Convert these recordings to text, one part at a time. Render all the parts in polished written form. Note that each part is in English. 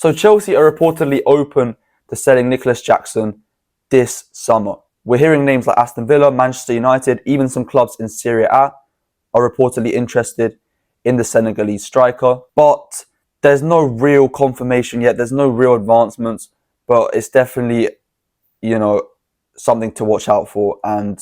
So Chelsea are reportedly open to selling Nicolas Jackson this summer. We're hearing names like Aston Villa, Manchester United, even some clubs in Serie A are reportedly interested in the Senegalese striker. But there's no real confirmation yet. There's no real advancements. But it's definitely, something to watch out for and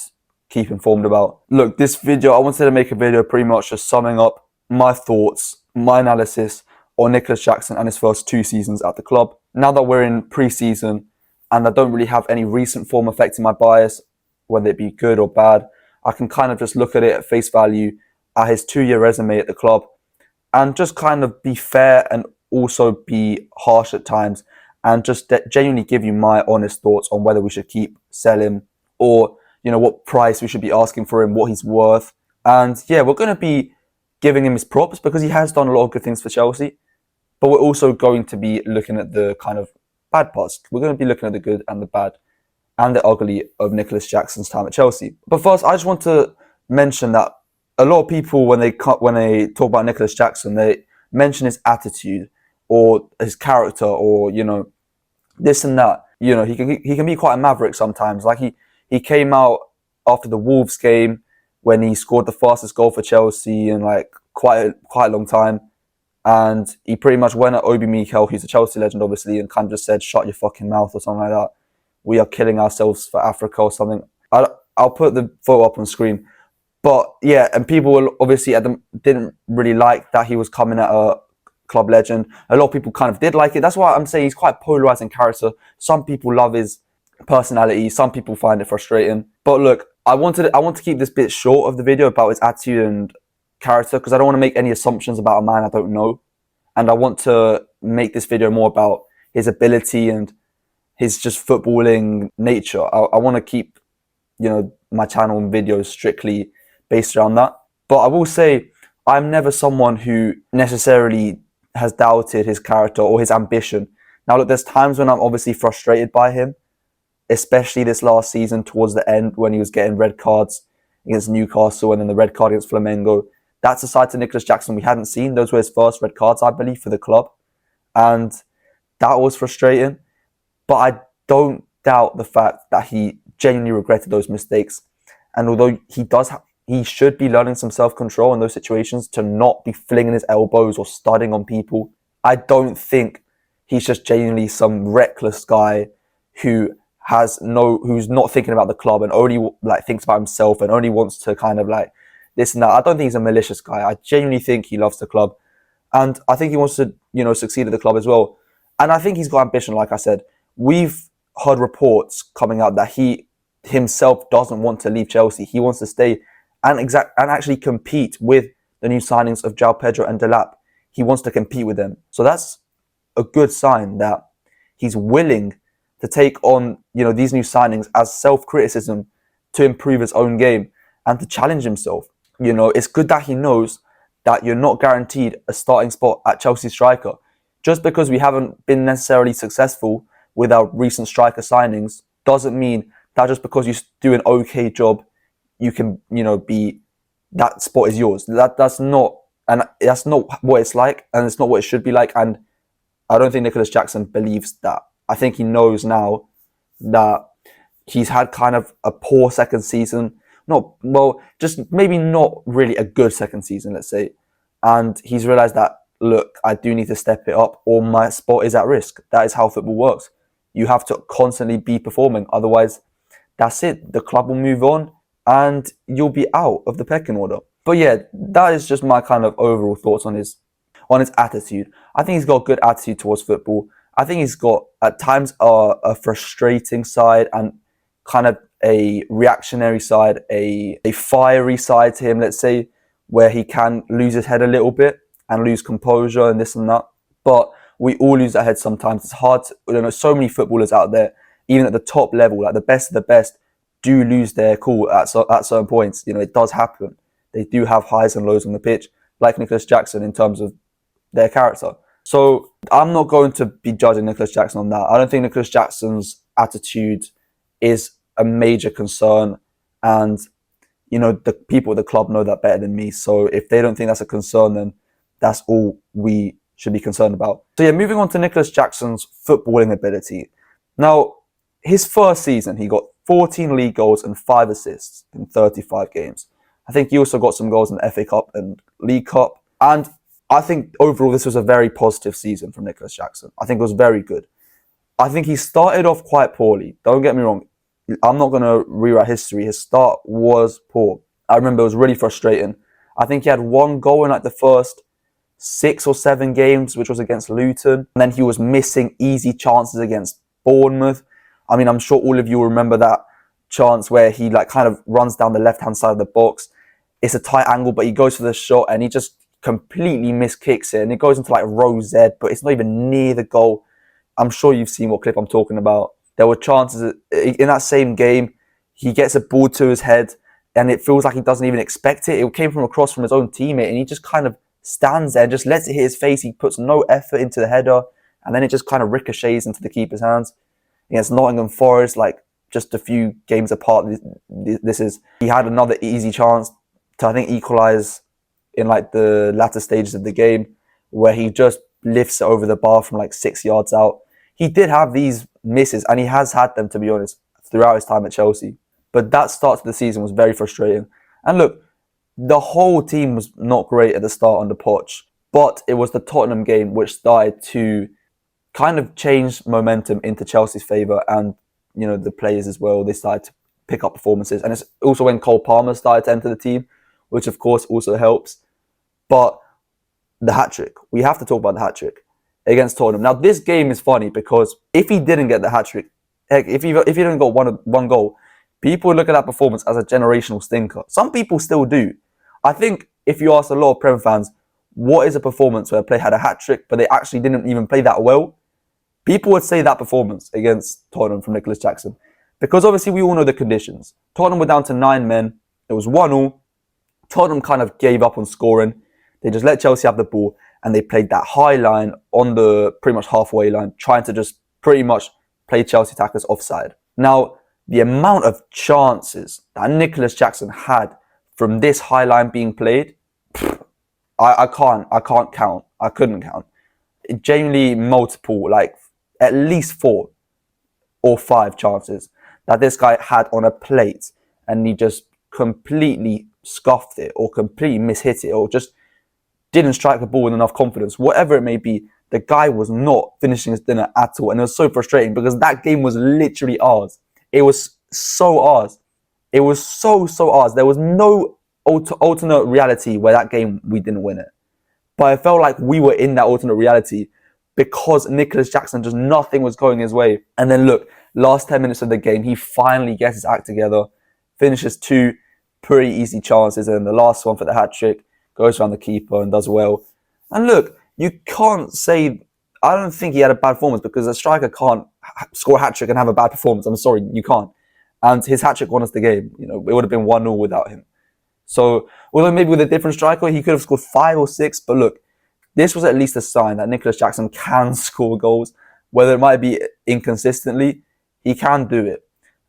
keep informed about. Look, this video, I wanted to make a video pretty much just summing up my thoughts, my analysis on Nicolas Jackson and his first 2 seasons at the club. Now that we're in pre-season and I don't really have any recent form affecting my bias, whether it be good or bad, I can kind of just look at it at face value at his 2-year resume at the club and just kind of be fair and also be harsh at times and just genuinely give you my honest thoughts on whether we should keep, sell him, or what price we should be asking for him, what he's worth. And yeah, we're going to be giving him his props because he has done a lot of good things for Chelsea. But we're also going to be looking at the kind of bad parts. We're going to be looking at the good and the bad and the ugly of Nicolas Jackson's time at Chelsea. But first, I just want to mention that a lot of people, when they talk about Nicolas Jackson, they mention his attitude or his character or, this and that. He can be quite a maverick sometimes. Like he came out after the Wolves game when he scored the fastest goal for Chelsea in like quite a long time. And he pretty much went at Obi Mikel, who's a Chelsea legend, obviously, and kind of just said, "Shut your fucking mouth," or something like that. We are killing ourselves for Africa or something. I'll put the photo up on screen. But yeah, and people obviously didn't really like that he was coming at a club legend. A lot of people kind of did like it. That's why I'm saying he's quite polarizing character. Some people love his personality. Some people find it frustrating. But look, I want to keep this bit short of the video about his attitude and character because I don't want to make any assumptions about a man I don't know. And I want to make this video more about his ability and his just footballing nature. I want to keep, my channel and videos strictly based around that. But I will say I'm never someone who necessarily has doubted his character or his ambition. Now, look, there's times when I'm obviously frustrated by him, especially this last season towards the end when he was getting red cards against Newcastle and then the red card against Flamengo. That's a side to Nicolas Jackson we hadn't seen. Those were his first red cards, I believe, for the club. And that was frustrating. But I don't doubt the fact that he genuinely regretted those mistakes. And although he should be learning some self-control in those situations to not be flinging his elbows or studding on people, I don't think he's just genuinely some reckless guy who's not thinking about the club and only thinks about himself and only wants to kind of this and that. I don't think he's a malicious guy. I genuinely think he loves the club. And I think he wants to, succeed at the club as well. And I think he's got ambition, like I said. We've heard reports coming out that he himself doesn't want to leave Chelsea. He wants to stay and actually compete with the new signings of João Pedro and Delap. He wants to compete with them. So that's a good sign that he's willing to take on, these new signings as self-criticism to improve his own game and to challenge himself. It's good that he knows that you're not guaranteed a starting spot at Chelsea striker. Just because we haven't been necessarily successful with our recent striker signings doesn't mean that just because you do an okay job, you can, that spot is yours. That's not what it's like, and it's not what it should be like. And I don't think Nicolas Jackson believes that. I think he knows now that he's had kind of a poor second season. Just maybe not really a good second season, let's say. And he's realized that, look, I do need to step it up or my spot is at risk. That is how football works. You have to constantly be performing. Otherwise, that's it. The club will move on and you'll be out of the pecking order. But yeah, that is just my kind of overall thoughts on his attitude. I think he's got a good attitude towards football. I think he's got at times a frustrating side and kind of a reactionary side, a fiery side to him, let's say, where he can lose his head a little bit and lose composure and this and that. But we all lose our head sometimes. It's hard to, so many footballers out there, even at the top level, like the best of the best, do lose their cool at certain points. It does happen. They do have highs and lows on the pitch, like Nicolas Jackson in terms of their character. So I'm not going to be judging Nicolas Jackson on that. I don't think Nicolas Jackson's attitude is a major concern. And, the people at the club know that better than me. So if they don't think that's a concern, then that's all we should be concerned about. So yeah, moving on to Nicolas Jackson's footballing ability. Now, his first season, he got 14 league goals and 5 assists in 35 games. I think he also got some goals in the FA Cup and League Cup. And I think overall this was a very positive season from Nicolas Jackson. I think it was very good. I think he started off quite poorly. Don't get me wrong. I'm not going to rewrite history. His start was poor. I remember it was really frustrating. I think he had 1 goal in like the first 6 or 7 games, which was against Luton. And then he was missing easy chances against Bournemouth. I mean, I'm sure all of you remember that chance where he like kind of runs down the left-hand side of the box. It's a tight angle, but he goes for the shot and he just completely miskicks it. And it goes into like row Z, but it's not even near the goal. I'm sure you've seen what clip I'm talking about. There were chances in that same game. He gets a ball to his head and it feels like he doesn't even expect it. It came from across from his own teammate and he just kind of stands there and just lets it hit his face. He puts no effort into the header and then it just kind of ricochets into the keeper's hands. Against Nottingham Forest, like just a few games apart, he had another easy chance to, I think, equalise in like the latter stages of the game where he just lifts it over the bar from like 6 yards out. He did have these misses and he has had them, to be honest, throughout his time at Chelsea. But that start to the season was very frustrating. And look, the whole team was not great at the start under Poch, but it was the Tottenham game which started to kind of change momentum into Chelsea's favour, and you know the players as well. They started to pick up performances, and it's also when Cole Palmer started to enter the team, which of course also helps. But the hat-trick, we have to talk about the hat-trick against Tottenham. Now this game is funny because if he didn't get the hat-trick, heck, if he didn't got one goal, people would look at that performance as a generational stinker. Some people still do. I think if you ask a lot of Prem fans, what is a performance where a player had a hat-trick but they actually didn't even play that well, people would say that performance against Tottenham from Nicolas Jackson. Because obviously we all know the conditions. Tottenham were down to 9 men. It was 1-1. Tottenham kind of gave up on scoring. They just let Chelsea have the ball and they played that high line on the pretty much halfway line, trying to just pretty much play Chelsea attackers offside. Now, the amount of chances that Nicolas Jackson had from this high line being played, I can't count. I couldn't count. It genuinely multiple, like at least 4 or 5 chances that this guy had on a plate and he just completely scuffed it or completely mishit it or just didn't strike the ball with enough confidence. Whatever it may be, the guy was not finishing his dinner at all. And it was so frustrating because that game was literally ours. It was so ours. It was so ours. There was no alternate reality where that game we didn't win it. But I felt like we were in that alternate reality because Nicolas Jackson, just nothing was going his way. And then look, last 10 minutes of the game, he finally gets his act together, finishes 2 pretty easy chances, and the last one for the hat-trick, goes around the keeper and does well. And look, you can't say, I don't think he had a bad performance because a striker can't score a hat-trick and have a bad performance. I'm sorry, you can't. And his hat-trick won us the game. You know, it would have been 1-0 without him. So, although maybe with a different striker, he could have scored 5 or 6. But look, this was at least a sign that Nicolas Jackson can score goals. Whether it might be inconsistently, he can do it.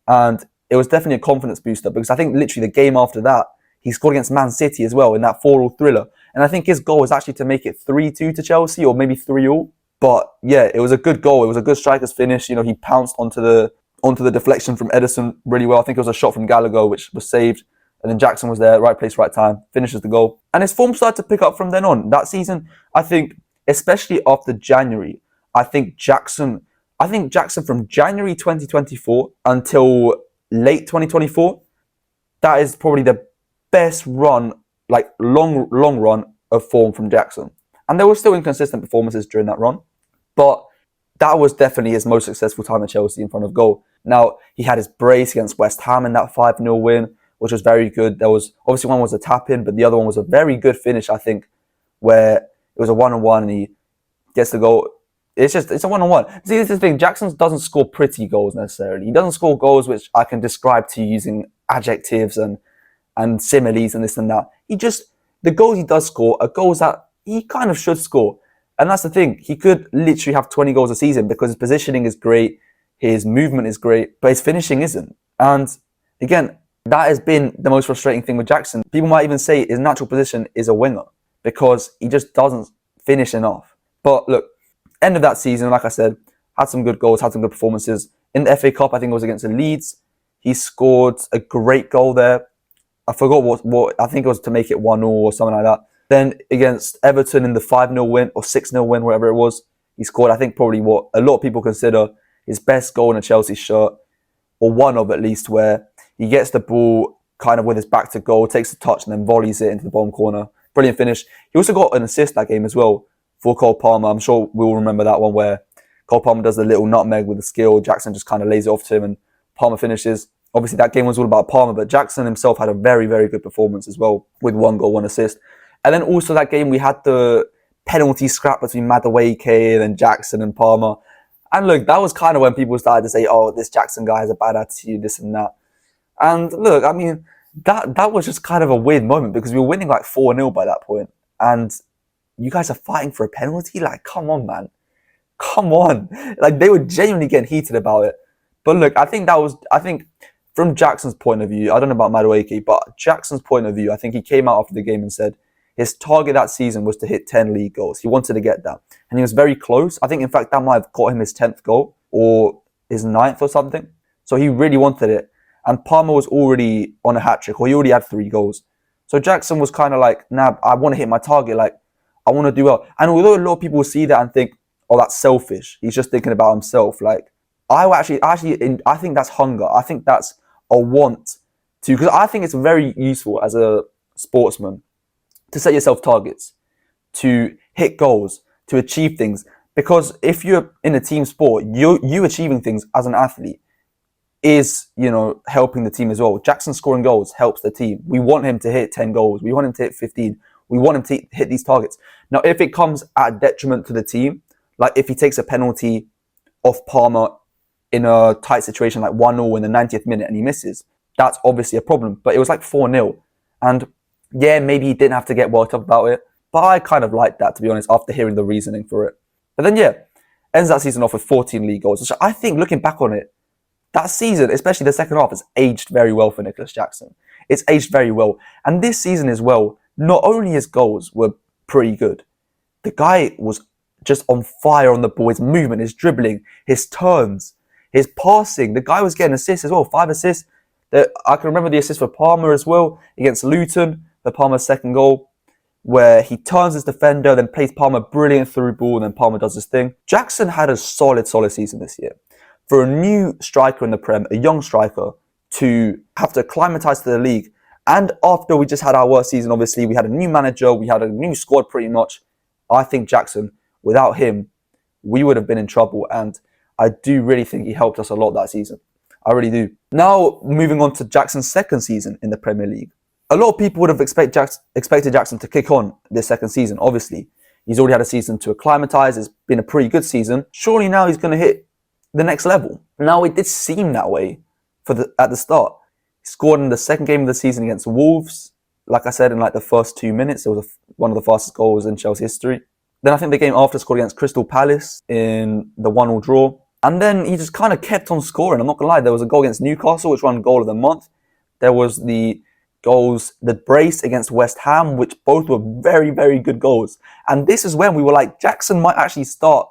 And it was definitely a confidence booster because I think literally the game after that, he scored against Man City as well in that 4-4 thriller. And I think his goal was actually to make it 3-2 to Chelsea or maybe 3-3. But yeah, it was a good goal. It was a good striker's finish. You know, he pounced onto the deflection from Edison really well. I think it was a shot from Gallagher which was saved. And then Jackson was there, right place, right time, finishes the goal. And his form started to pick up from then on. That season, I think, especially after January, I think Jackson from January 2024 until late 2024, that is probably the best run, like long run of form from Jackson. And there were still inconsistent performances during that run, but that was definitely his most successful time at Chelsea in front of goal. Now, he had his brace against West Ham in that 5-0 win, which was very good. There was, obviously one was a tap-in, but the other one was a very good finish, I think, where it was a 1-on-1 and he gets the goal. It's a 1-on-1. See, this is the thing. Jackson doesn't score pretty goals necessarily. He doesn't score goals which I can describe to you using adjectives and similes and this and that. The goals he does score are goals that he kind of should score. And that's the thing. He could literally have 20 goals a season because his positioning is great, his movement is great, but his finishing isn't. And again, that has been the most frustrating thing with Jackson. People might even say his natural position is a winger because he just doesn't finish enough. But look, end of that season, like I said, had some good goals, had some good performances. In the FA Cup, I think it was against the Leeds. He scored a great goal there. I forgot what I think it was to make it 1-0 or something like that. Then against Everton in the 5-0 win or 6-0 win, whatever it was, he scored, I think, probably what a lot of people consider his best goal in a Chelsea shirt, or one of at least, where he gets the ball kind of with his back to goal, takes the touch and then volleys it into the bottom corner. Brilliant finish. He also got an assist that game as well for Cole Palmer. I'm sure we all remember that one where Cole Palmer does the little nutmeg with the skill. Jackson just kind of lays it off to him and Palmer finishes. Obviously, that game was all about Palmer, but Jackson himself had a very, very good performance as well with 1 goal, 1 assist. And then also that game, we had the penalty scrap between Madueke and Jackson and Palmer. And look, that was kind of when people started to say, oh, this Jackson guy has a bad attitude, this and that. And look, I mean, that was just kind of a weird moment because we were winning like 4-0 by that point. And you guys are fighting for a penalty? Like, come on, man. Come on. Like, they were genuinely getting heated about it. But look, I think from Jackson's point of view, I don't know about Madueke, but Jackson's point of view, I think he came out after the game and said his target that season was to hit 10 league goals. He wanted to get that. And he was very close. I think, in fact, that might have got him his 10th goal or his 9th or something. So he really wanted it. And Palmer was already on a hat-trick, or he already had 3 goals. So Jackson was kind of like, nah, I want to hit my target. Like, I want to do well. And although a lot of people will see that and think, oh, that's selfish. He's just thinking about himself. Like, I think that's hunger. I think that's a want to, because I think it's very useful as a sportsman to set yourself targets, to hit goals, to achieve things. Because if you're in a team sport, you achieving things as an athlete is, helping the team as well. Jackson scoring goals helps the team. We want him to hit 10 goals. We want him to hit 15. We want him to hit these targets. Now, if it comes at detriment to the team, like if he takes a penalty off Palmer in a tight situation like 1-0 in the 90th minute and he misses, that's obviously a problem. But it was like 4-0. And yeah, maybe he didn't have to get worked up about it. But I kind of liked that, to be honest, after hearing the reasoning for it. But then, yeah, ends that season off with 14 league goals, which I think, looking back on it, that season, especially the second half, has aged very well for Nicolas Jackson. It's aged very well. And this season as well, not only his goals were pretty good, the guy was just on fire on the ball. His movement, his dribbling, his turns, his passing. The guy was getting assists as well, 5 assists. I can remember the assist for Palmer as well against Luton, the Palmer's second goal, where he turns his defender, then plays Palmer brilliant through ball, and then Palmer does his thing. Jackson had a solid season this year. For a new striker in the Prem, a young striker, to have to acclimatise to the league, and after we just had our worst season, obviously, we had a new manager, we had a new squad pretty much. I think Jackson, without him, we would have been in trouble, and I do really think he helped us a lot that season. I really do. Now, moving on to Jackson's second season in the Premier League. A lot of people would have expected Jackson to kick on this second season, obviously. He's already had a season to acclimatise, it's been a pretty good season. Surely now he's going to hit the next level. Now, it did seem that way at the start. He scored in the second game of the season against Wolves. Like I said, in like the first 2 minutes, it was one of the fastest goals in Chelsea history. Then I think the game after scored against Crystal Palace in the 1-1 draw. And then he just kind of kept on scoring. I'm not going to lie, there was a goal against Newcastle, which won goal of the month. There was the brace against West Ham, which both were very, very good goals. And this is when we were like, Jackson might actually start.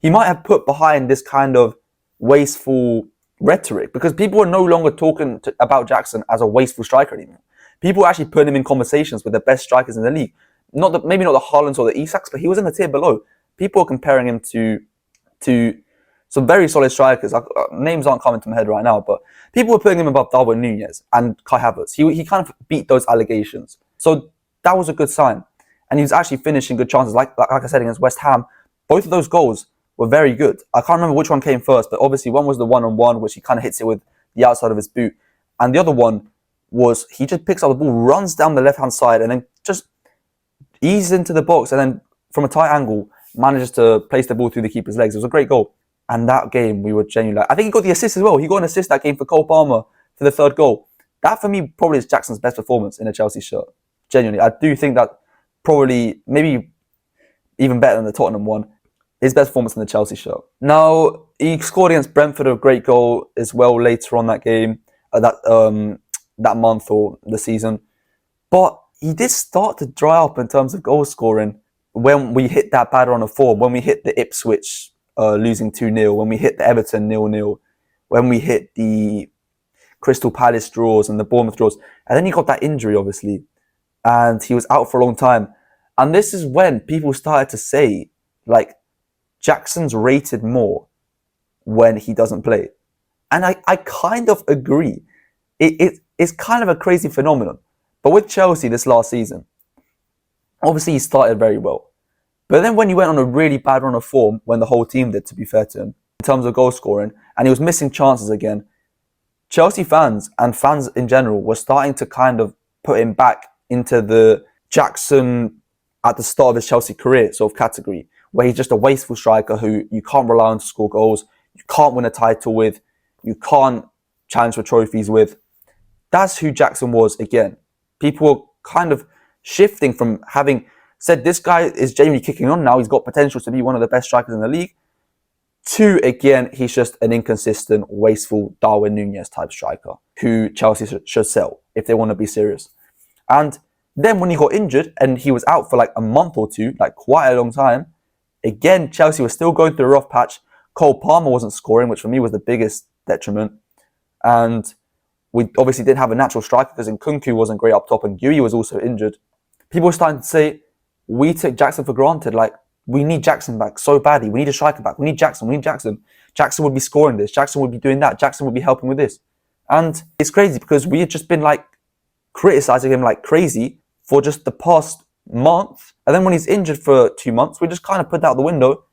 He might have put behind this kind of wasteful rhetoric, because people are no longer talking about Jackson as a wasteful striker anymore. People are actually putting him in conversations with the best strikers in the league. Maybe not the Haalands or the Isaks, but he was in the tier below. People are comparing him to some very solid strikers. Names aren't coming to my head right now, but people were putting him above Darwin Núñez and Kai Havertz. He kind of beat those allegations. So that was a good sign. And he was actually finishing good chances. Like I said, against West Ham, both of those goals were very good. I can't remember which one came first, but obviously one was the 1-on-1, which he kind of hits it with the outside of his boot. And the other one was he just picks up the ball, runs down the left-hand side, and then just eases into the box, and then from a tight angle, manages to place the ball through the keeper's legs. It was a great goal. And that game, we were genuinely I think he got the assist as well. He got an assist that game for Cole Palmer for the third goal. That, for me, probably is Jackson's best performance in a Chelsea shirt. Genuinely. I do think that probably, maybe even better than the Tottenham one, his best performance in the Chelsea shirt. Now, he scored against Brentford a great goal as well later on that game, that month or the season. But he did start to dry up in terms of goal scoring when we hit that bad run of form, when we hit the Ipswich losing 2-0, when we hit the Everton 0-0, when we hit the Crystal Palace draws and the Bournemouth draws, and then he got that injury, obviously, and he was out for a long time. And this is when people started to say, like, Jackson's rated more when he doesn't play. And I kind of agree. It's kind of a crazy phenomenon. But with Chelsea this last season, obviously he started very well. But then when he went on a really bad run of form, when the whole team did, to be fair to him, in terms of goal scoring, and he was missing chances again, Chelsea fans and fans in general were starting to kind of put him back into the Jackson at the start of his Chelsea career sort of category, where he's just a wasteful striker who you can't rely on to score goals, you can't win a title with, you can't challenge for trophies with. That's who Jackson was again. People were kind of shifting from having said this guy is genuinely kicking on now, he's got potential to be one of the best strikers in the league, to again, he's just an inconsistent, wasteful Darwin Núñez type striker who Chelsea should sell if they want to be serious. And then when he got injured and he was out for like a month or two, like quite a long time, again, Chelsea was still going through a rough patch. Cole Palmer wasn't scoring, which for me was the biggest detriment. And we obviously didn't have a natural striker because Nkunku wasn't great up top and Gueye was also injured. People were starting to say, we took Jackson for granted. Like, we need Jackson back so badly. We need a striker back. We need Jackson. We need Jackson. Jackson would be scoring this. Jackson would be doing that. Jackson would be helping with this. And it's crazy because we had just been like criticizing him like crazy for just the past month. And then when he's injured for 2 months, we just kind of put that out the window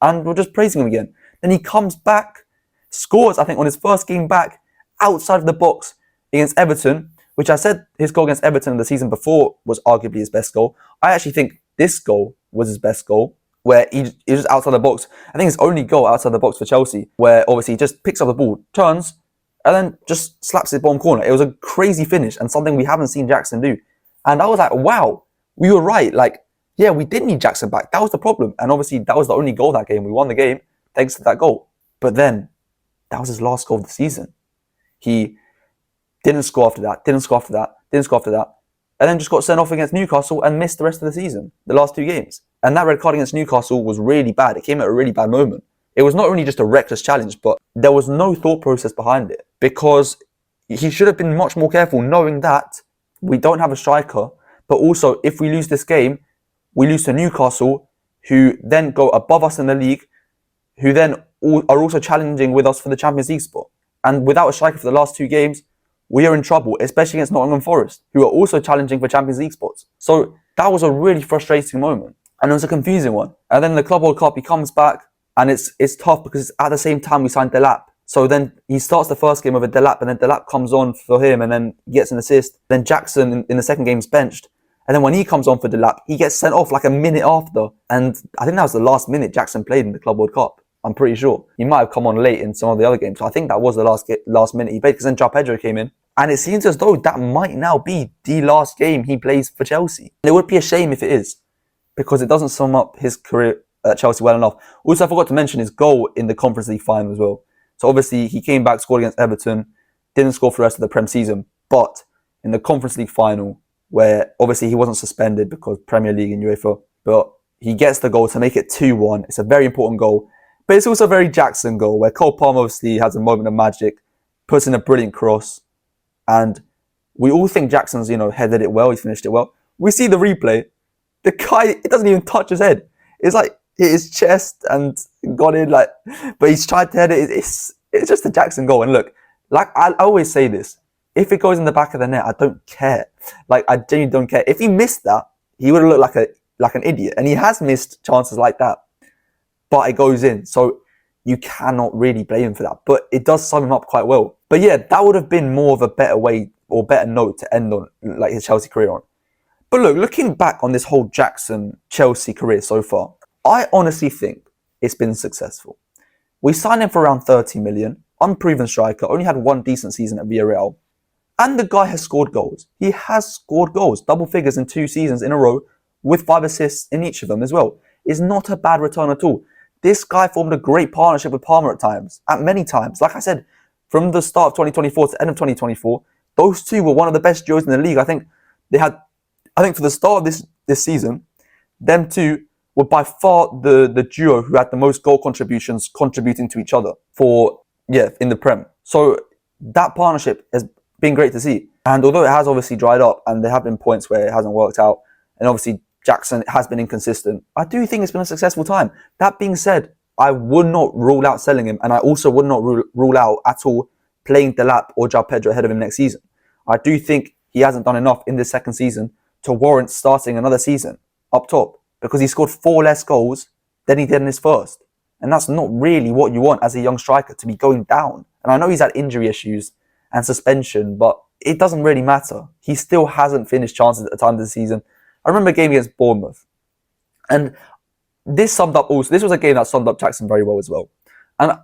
and we're just praising him again. Then he comes back, scores, I think, on his first game back outside of the box against Everton, which I said his goal against Everton the season before was arguably his best goal. I actually think this goal was his best goal, where he was just outside the box. I think his only goal outside the box for Chelsea, where obviously he just picks up the ball, turns, and then just slaps it bottom corner. It was a crazy finish and something we haven't seen Jackson do. And I was like, wow, we were right. Like, yeah, we did need Jackson back. That was the problem. And obviously that was the only goal that game. We won the game thanks to that goal. But then that was his last goal of the season. He didn't score after that, didn't score after that, didn't score after that. And then just got sent off against Newcastle and missed the rest of the season, the last 2 games. And that red card against Newcastle was really bad. It came at a really bad moment. It was not only just a reckless challenge, but there was no thought process behind it, because he should have been much more careful knowing that we don't have a striker, but also if we lose this game, we lose to Newcastle, who then go above us in the league, who then are also challenging with us for the Champions League spot. And without a striker for the last 2 games, we are in trouble, especially against Nottingham Forest, who are also challenging for Champions League spots. So that was a really frustrating moment. And it was a confusing one. And then the Club World Cup, he comes back, and it's tough because it's at the same time we signed Delap. So then he starts the first game with a Delap, and then Delap comes on for him, and then gets an assist. Then Jackson in the second game's benched. And then when he comes on for Delap, he gets sent off like a minute after. And I think that was the last minute Jackson played in the Club World Cup. I'm pretty sure. He might have come on late in some of the other games. So I think that was the last minute he played, because then João Pedro came in. And it seems as though that might now be the last game he plays for Chelsea. And it would be a shame if it is, because it doesn't sum up his career at Chelsea well enough. Also, I forgot to mention his goal in the Conference League final as well. So obviously, he came back, scored against Everton, didn't score for the rest of the Prem season. But in the Conference League final, where obviously he wasn't suspended because Premier League and UEFA, but he gets the goal to make it 2-1. It's a very important goal. But it's also a very Jackson goal, where Cole Palmer obviously has a moment of magic, puts in a brilliant cross. And we all think Jackson's, headed it well, he's finished it well. We see the replay. The guy, it doesn't even touch his head. It's like hit his chest and got in, but he's tried to head it. It's just a Jackson goal. And look, like I always say this, if it goes in the back of the net, I don't care. Like, I genuinely don't care. If he missed that, he would have looked like an idiot. And he has missed chances like that. But it goes in. So you cannot really blame him for that. But it does sum him up quite well. But yeah, that would have been more of a better way or better note to end on, like, his Chelsea career on. But look, looking back on this whole Jackson Chelsea career so far, I honestly think it's been successful. We signed him for around 30 million, unproven striker, only had 1 decent season at Villarreal. And the guy has scored goals. He has scored goals, double figures in 2 seasons in a row, with 5 assists in each of them as well. It's not a bad return at all. This guy formed a great partnership with Palmer at many times. Like I said, from the start of 2024 to the end of 2024, those two were one of the best duos in the league. I think for the start of this season, them two were by far the duo who had the most goal contributions contributing to each other in the Prem. So that partnership has been great to see. And although it has obviously dried up and there have been points where it hasn't worked out, and obviously Jackson has been inconsistent, I do think it's been a successful time. That being said, I would not rule out selling him, and I also would not rule out at all playing Delap or João Pedro ahead of him next season. I do think he hasn't done enough in this second season to warrant starting another season up top, because he scored 4 less goals than he did in his first. And that's not really what you want as a young striker, to be going down. And I know he's had injury issues and suspension, but it doesn't really matter. He still hasn't finished chances at the time of the season. I remember a game against Bournemouth. And this was a game that summed up Jackson very well as well. And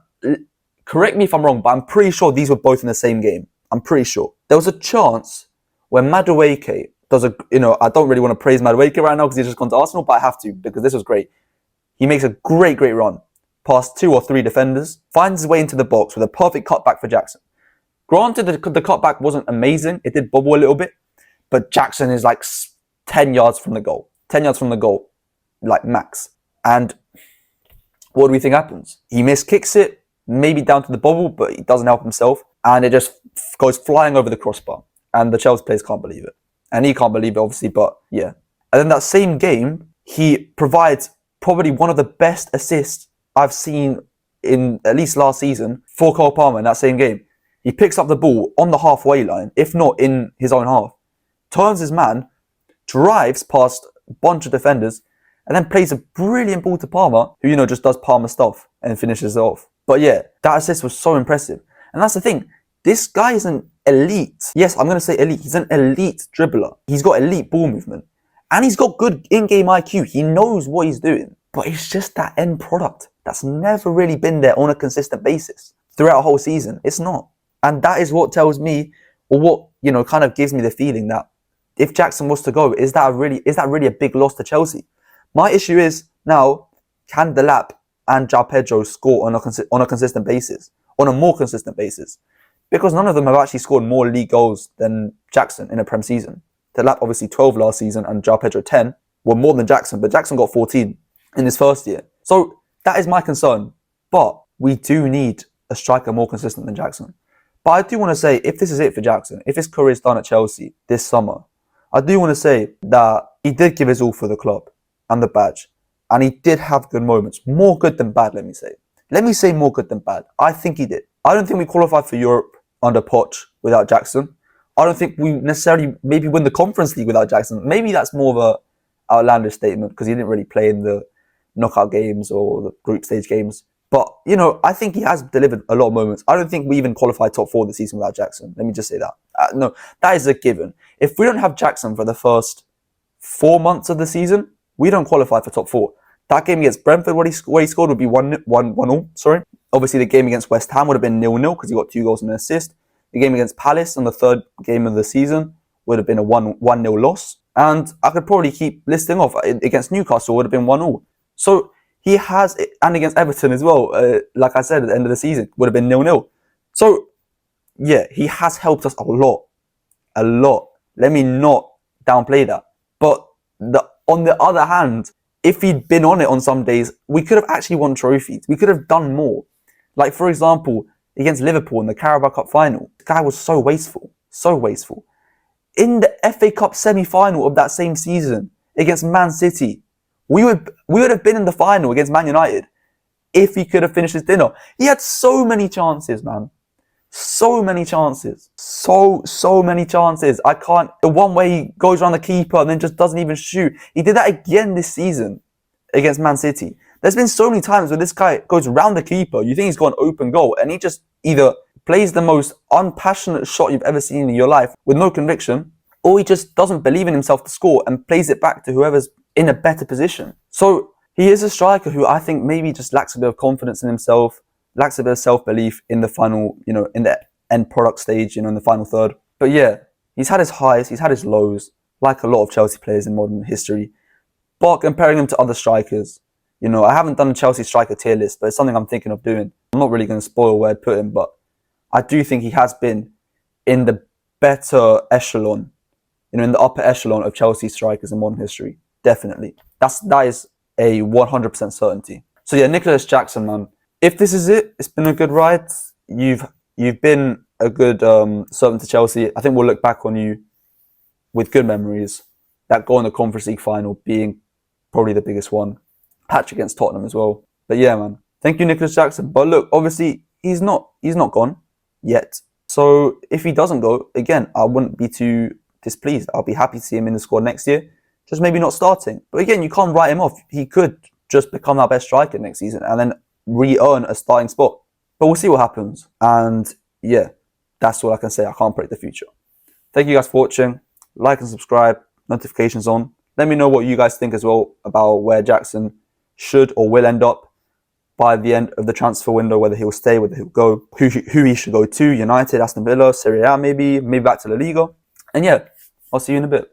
correct me if I'm wrong, but I'm pretty sure these were both in the same game. I'm pretty sure. There was a chance where Madueke does I don't really want to praise Madueke right now because he's just gone to Arsenal, but I have to because this was great. He makes a great run past 2 or 3 defenders, finds his way into the box with a perfect cutback for Jackson. Granted, the cutback wasn't amazing. It did bobble a little bit, but Jackson is like 10 yards from the goal. 10 yards from the goal, like max. And what do we think happens? He miskicks it, maybe down to the bubble, but he doesn't help himself. And it just goes flying over the crossbar. And the Chelsea players can't believe it. And he can't believe it, obviously, but yeah. And then that same game, he provides probably one of the best assists I've seen in at least last season for Cole Palmer in that same game. He picks up the ball on the halfway line, if not in his own half, turns his man, drives past a bunch of defenders, and then plays a brilliant ball to Palmer, who, just does Palmer stuff and finishes it off. But yeah, that assist was so impressive. And that's the thing. This guy is an elite. Yes, I'm going to say elite. He's an elite dribbler. He's got elite ball movement. And he's got good in-game IQ. He knows what he's doing. But it's just that end product that's never really been there on a consistent basis throughout a whole season. It's not. And that is what tells me, or what, kind of gives me the feeling that if Jackson was to go, is that really a big loss to Chelsea? My issue is now, can Delap and João Pedro score on a consistent basis, on a more consistent basis? Because none of them have actually scored more league goals than Jackson in a Prem season. Delap obviously 12 last season and João Pedro 10 were more than Jackson, but Jackson got 14 in his first year. So that is my concern. But we do need a striker more consistent than Jackson. But I do want to say, if this is it for Jackson, if his career is done at Chelsea this summer, I do want to say that he did give his all for the club and the badge. And he did have good moments. More good than bad, let me say. Let me say more good than bad. I think he did. I don't think we qualified for Europe under Poch without Jackson. I don't think we necessarily maybe win the Conference League without Jackson. Maybe that's more of a outlandish statement because he didn't really play in the knockout games or the group stage games. But, I think he has delivered a lot of moments. I don't think we even qualified top 4 this season without Jackson. Let me just say that. No, that is a given. If we don't have Jackson for the first 4 months of the season, we don't qualify for top 4. That game against Brentford, where he scored, would be 1-0. Sorry. Obviously, the game against West Ham would have been 0-0 because he got 2 goals and an assist. The game against Palace on the 3rd game of the season would have been a 1-0 loss. And I could probably keep listing off. Against Newcastle would have been 1-0. So he has, and against Everton as well, like I said, at the end of the season, would have been 0-0. So, yeah, he has helped us a lot. A lot. Let me not downplay that. But on the other hand, if he'd been on it on some days, we could have actually won trophies. We could have done more. Like, for example, against Liverpool in the Carabao Cup final, the guy was so wasteful. So wasteful. In the FA Cup semi-final of that same season against Man City, we would have been in the final against Man United if he could have finished his dinner. He had so many chances, man. So many chances. So many chances. The one way he goes around the keeper and then just doesn't even shoot. He did that again this season against Man City. There's been so many times where this guy goes around the keeper. You think he's got an open goal and he just either plays the most unpassionate shot you've ever seen in your life with no conviction, or he just doesn't believe in himself to score and plays it back to whoever's in a better position. So he is a striker who I think maybe just lacks a bit of confidence in himself, lacks a bit of self-belief in the final, in the end product stage, in the final third. But yeah, he's had his highs, he's had his lows, like a lot of Chelsea players in modern history. But comparing him to other strikers, I haven't done a Chelsea striker tier list, but it's something I'm thinking of doing. I'm not really going to spoil where I'd put him, but I do think he has been in the better echelon, in the upper echelon of Chelsea strikers in modern history. Definitely. That is a 100% certainty. So yeah, Nicolas Jackson, man. If this is it, it's been a good ride. You've been a good servant to Chelsea. I think we'll look back on you with good memories. That goal in the Conference League final being probably the biggest one. Patch against Tottenham as well. But yeah, man. Thank you, Nicolas Jackson. But look, obviously he's not gone yet. So if he doesn't go, again, I wouldn't be too displeased. I'll be happy to see him in the squad next year. Just maybe not starting. But again, you can't write him off. He could just become our best striker next season and then re-earn a starting spot. But we'll see what happens. And yeah, that's all I can say. I can't predict the future. Thank you guys for watching. Like and subscribe. Notifications on. Let me know what you guys think as well about where Jackson should or will end up by the end of the transfer window, whether he'll stay, whether he'll go, who he should go to, United, Aston Villa, Serie A maybe back to La Liga. And yeah, I'll see you in a bit.